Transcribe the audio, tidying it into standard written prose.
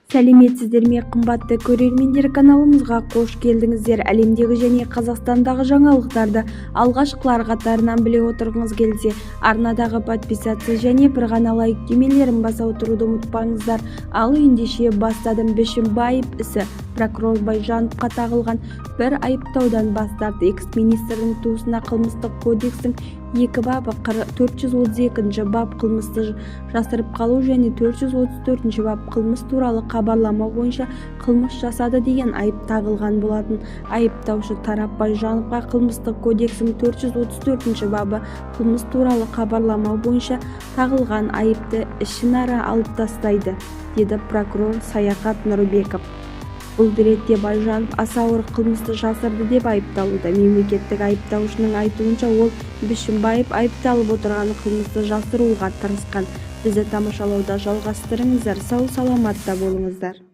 Сәлеметсіздер ме, қымбатты көрермендер, каналымызға қош келдіңіздер. Әлемдегі және Қазақстандағы жаңалықтарды алғашқылар қатарынан біле отырғыңыз келсе, арнадағы подписаться және бір ғана лайк түймелерін баса отыруды ұмытпаңыздар. Ал ендеше бастадым. Бишімбаев ісі. Прокурор Байжановқа тағылған бір айыптаудан бас тартты. Экс-министрдің туысына қылмыстық кодекстің 2 бабы 432 бап қылмысты жасырып қалу және 434 бап қылмыс туралы хабарлама бойынша қылмыс жасады деген айып тағылған болатын. Айыптаушы тарап Байжановқа қылмыстық кодексінің 434 бабы қылмыс туралы хабарлама бойынша тағылған айыпты ішінара алып тастайды, деді прокурор Саяхат Нұрбеков. Бұл ретте Байжанов аса ауыр қылмысты жасырды деп айыпталуда. Мемлекеттік айыптаушының айтуынша, ол Бишімбаев айыпталып отырған қылмысты жасыруға тырысқан. Бізді тамашалауда жалғастырыңыздар. Сау саламатта болыңыздар.